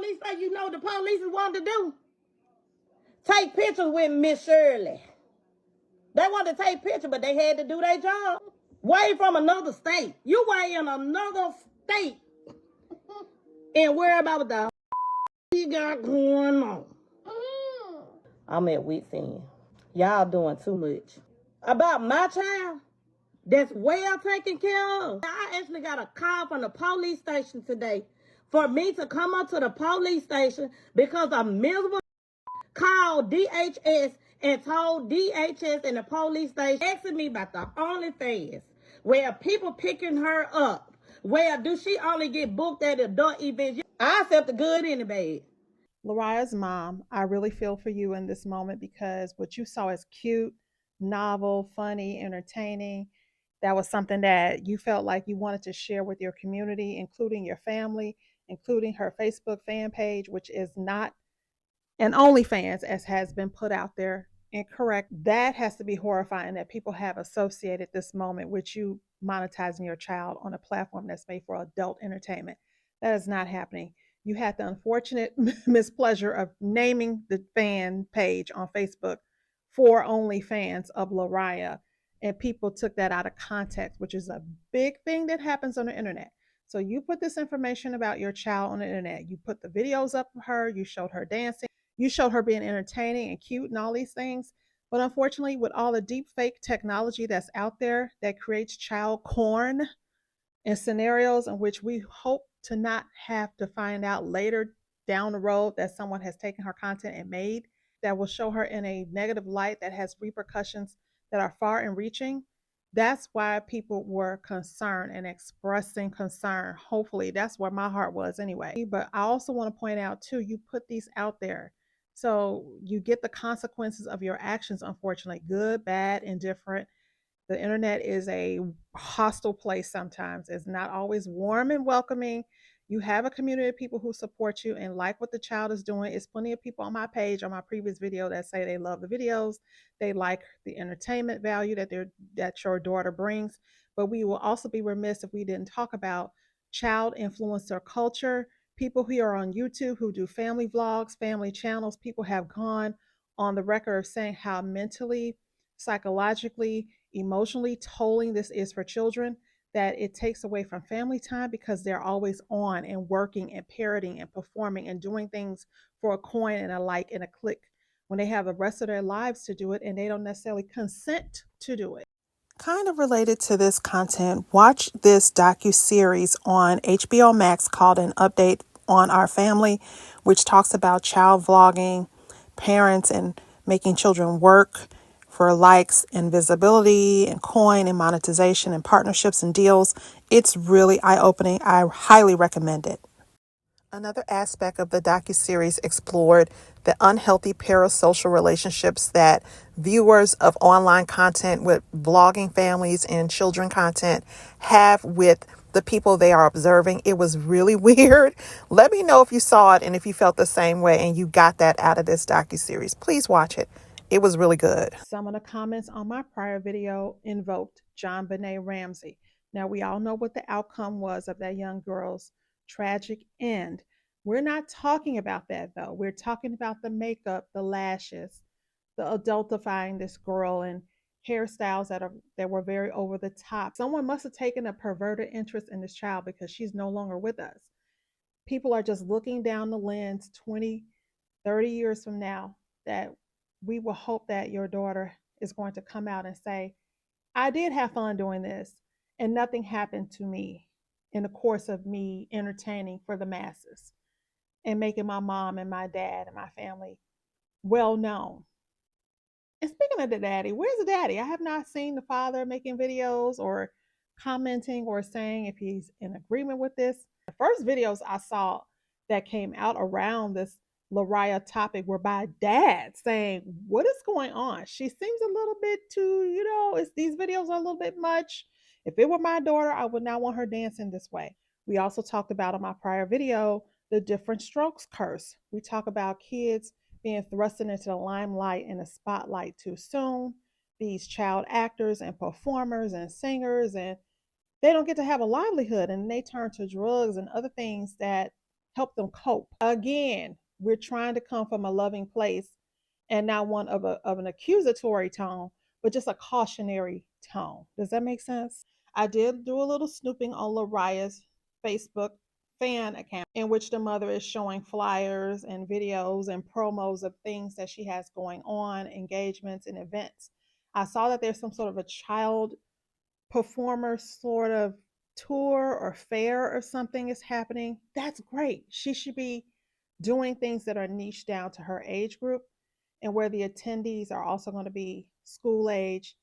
police say, you know, the police wanted to do? Take pictures with Miss Shirley. They wanted to take pictures, but they had to do their job. Way from another state. You way in another state and worry about what the you got going on. I'm at wit's end. Y'all doing too much. About my child, that's well taken care of. I actually got a call from the police station today for me to come up to the police station because a miserable called DHS and told DHS and the police station asking me about the OnlyFans, where people picking her up. Where do she only get booked at adult events? I accept the good and the bad. Lariah's mom, I really feel for you in this moment because what you saw is cute, novel, funny, entertaining. That was something that you felt like you wanted to share with your community, including your family, including her Facebook fan page, which is not an OnlyFans, as has been put out there incorrect. That has to be horrifying that people have associated this moment with you monetizing your child on a platform that's made for adult entertainment. That is not happening. You had the unfortunate mispleasure of naming the fan page on Facebook for OnlyFans of Lariah, and people took that out of context, which is a big thing that happens on the internet. So you put this information about your child on the internet. You put the videos up of her, you showed her dancing, you showed her being entertaining and cute and all these things. But unfortunately, with all the deep fake technology that's out there that creates child porn and scenarios in which we hope to not have to find out later down the road that someone has taken her content and made that will show her in a negative light that has repercussions that are far and reaching. That's why people were concerned and expressing concern. Hopefully, that's where my heart was anyway. But I also want to point out, too, you put these out there. So you get the consequences of your actions, unfortunately, good, bad, indifferent. The internet is a hostile place sometimes. It's not always warm and welcoming. You have a community of people who support you and like what the child is doing. It's plenty of people on my page, on my previous video, that say they love the videos. They like the entertainment value that your daughter brings. But we will also be remiss if we didn't talk about child influencer culture. People who are on YouTube who do family vlogs, family channels, people have gone on the record of saying how mentally, psychologically, emotionally tolling this is for children, that it takes away from family time because they're always on and working and parroting and performing and doing things for a coin and a like and a click when they have the rest of their lives to do it and they don't necessarily consent to do it. Kind of related to this content, watch this docu-series on HBO Max called An Update on Our Family, which talks about child vlogging, parents and making children work for likes and visibility and coin and monetization and partnerships and deals. It's really eye-opening. I highly recommend it. Another aspect of the docuseries explored the unhealthy parasocial relationships that viewers of online content with vlogging families and children content have with the people they are observing. It was really weird. Let me know if you saw it and if you felt the same way and you got that out of this docuseries. Please watch it. It was really good. Some of the comments on my prior video invoked John Benet Ramsey. Now, we all know what the outcome was of that young girl's tragic end. We're not talking about that, though. We're talking about the makeup, the lashes, the adultifying this girl, and hairstyles that were very over the top. Someone must have taken a perverted interest in this child because she's no longer with us. People are just looking down the lens 20, 30 years from now, that we will hope that your daughter is going to come out and say, I did have fun doing this and nothing happened to me in the course of me entertaining for the masses and making my mom and my dad and my family well known. And speaking of the daddy, where's the daddy? I have not seen the father making videos or commenting or saying if he's in agreement with this. The first videos I saw that came out around this Lariah topic were by dads saying, what is going on? She seems a little bit too, these videos are a little bit much. If it were my daughter, I would not want her dancing this way. We also talked about in my prior video, the different strokes curse. We talk about kids being thrusted into the limelight and the spotlight too soon. These child actors and performers and singers, and they don't get to have a livelihood and they turn to drugs and other things that help them cope. Again, we're trying to come from a loving place and not one of an accusatory tone, but just a cautionary tone. Does that make sense? I did do a little snooping on Laria's Facebook fan account in which the mother is showing flyers and videos and promos of things that she has going on, engagements and events. I saw that there's some sort of a child performer sort of tour or fair or something is happening. That's great. She should be doing things that are niche down to her age group and where the attendees are also going to be school age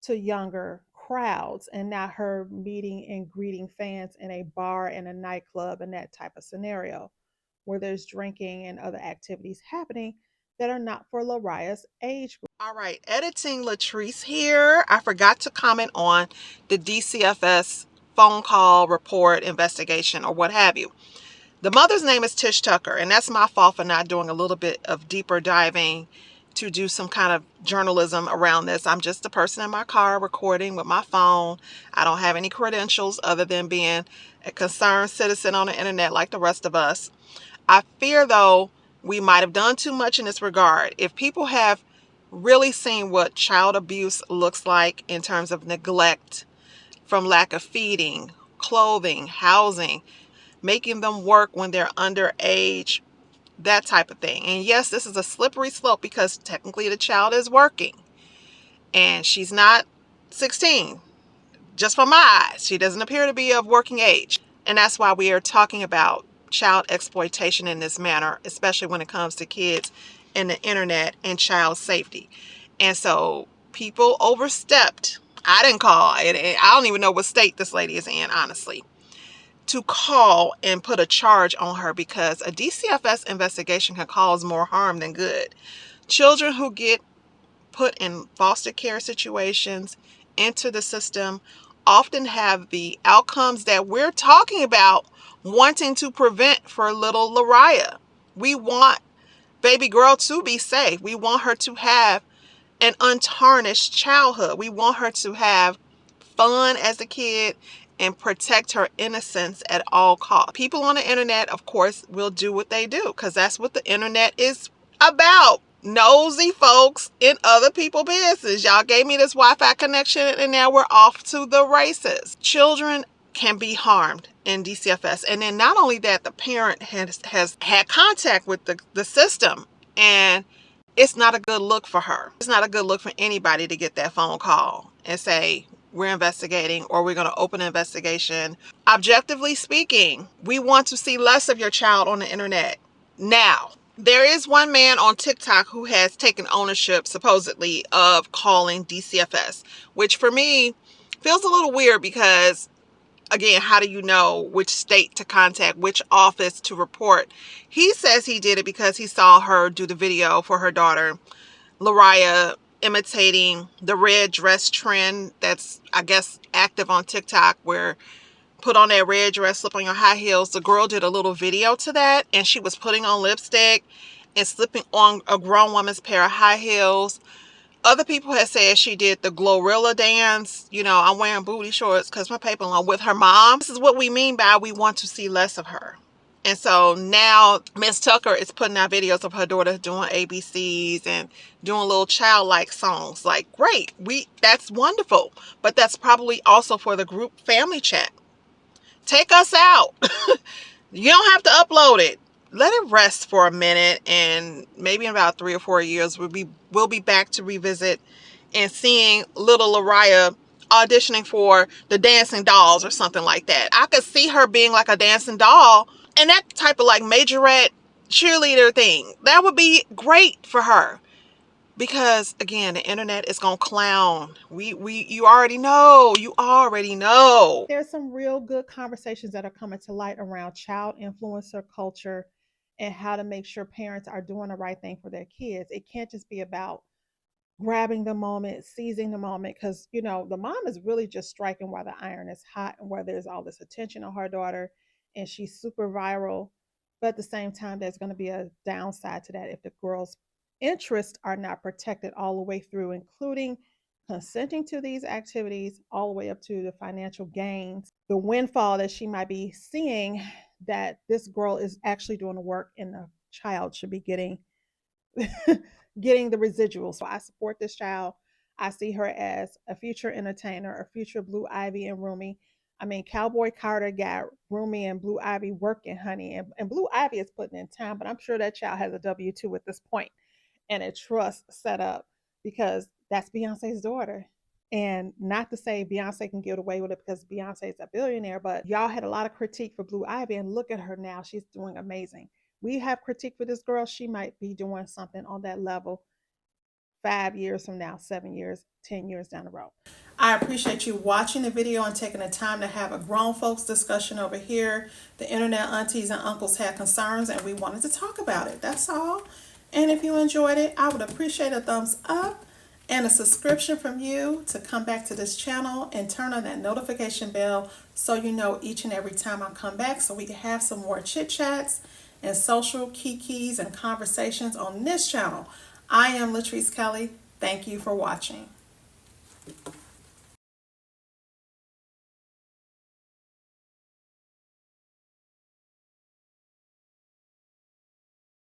to younger crowds and not her meeting and greeting fans in a bar and a nightclub and that type of scenario where there's drinking and other activities happening that are not for Laria's age group. All right, editing Latrice here. I forgot to comment on the DCFS phone call report investigation or what have you. The mother's name is Tish Tucker, and that's my fault for not doing a little bit of deeper diving to do some kind of journalism around this. I'm just a person in my car recording with my phone. I don't have any credentials other than being a concerned citizen on the internet like the rest of us. I fear, though, we might have done too much in this regard. If people have really seen what child abuse looks like in terms of neglect from lack of feeding, clothing, housing, making them work when they're underage, that type of thing. And yes, this is a slippery slope because technically the child is working and she's not 16. Just from my eyes, she doesn't appear to be of working age. And that's why we are talking about child exploitation in this manner, especially when it comes to kids and the internet and child safety. And so people overstepped. I didn't call it. I don't even know what state this lady is in, honestly, to call and put a charge on her because a DCFS investigation can cause more harm than good. Children who get put in foster care situations into the system often have the outcomes that we're talking about wanting to prevent for little Laria. We want baby girl to be safe. We want her to have an untarnished childhood. We want her to have fun as a kid and protect her innocence at all costs. People on the internet, of course, will do what they do because that's what the internet is about. Nosy folks in other people's business. Y'all gave me this Wi-Fi connection and now we're off to the races. Children can be harmed in DCFS. And then not only that, the parent has had contact with the system, and it's not a good look for her. It's not a good look for anybody to get that phone call and say, we're investigating or we're going to open an investigation. Objectively speaking, we want to see less of your child on the internet. Now, there is one man on TikTok who has taken ownership, supposedly, of calling DCFS, which for me feels a little weird because, again, how do you know which state to contact, which office to report? He says he did it because he saw her do the video for her daughter, Laria, imitating the red dress trend that's, I guess, active on TikTok, where put on that red dress, slip on your high heels. The girl did a little video to that, and she was putting on lipstick and slipping on a grown woman's pair of high heels. Other people have said she did the Glorilla dance. You know, I'm wearing booty shorts because my paper along with her mom. This is what we mean by we want to see less of her. And so now Miss Tucker is putting out videos of her daughter doing ABCs and doing little childlike songs. Like, great, that's wonderful. But that's probably also for the group family chat. Take us out. You don't have to upload it. Let it rest for a minute, and maybe in about 3 or 4 years we'll be back to revisit and seeing little Laria auditioning for the Dancing Dolls or something like that. I could see her being like a dancing doll and that type of like majorette cheerleader thing. That would be great for her. Because again, the internet is gonna clown. You already know. There's some real good conversations that are coming to light around child influencer culture and how to make sure parents are doing the right thing for their kids. It can't just be about grabbing the moment, seizing the moment, because the mom is really just striking while the iron is hot and where there's all this attention on her daughter and she's super viral. But at the same time, there's going to be a downside to that if the girl's interests are not protected all the way through, including consenting to these activities, all the way up to the financial gains, the windfall that she might be seeing that this girl is actually doing the work and the child should be getting getting the residuals. So I support this child. I see her as a future entertainer, a future Blue Ivy and Rumi. I mean, Cowboy Carter got Rumi and Blue Ivy working, honey, and Blue Ivy is putting in time, but I'm sure that child has a W-2 at this point and a trust set up because that's Beyonce's daughter. And not to say Beyonce can get away with it because Beyonce is a billionaire, but y'all had a lot of critique for Blue Ivy, and look at her now. She's doing amazing. We have critique for this girl. She might be doing something on that level 5 years from now, 7 years, 10 years down the road. I appreciate you watching the video and taking the time to have a grown folks discussion over here. The internet aunties and uncles had concerns and we wanted to talk about it. That's all. And if you enjoyed it, I would appreciate a thumbs up and a subscription from you to come back to this channel and turn on that notification bell so you know each and every time I come back so we can have some more chit chats and social kikis and conversations on this channel. I am Latrice Kelly. Thank you for watching.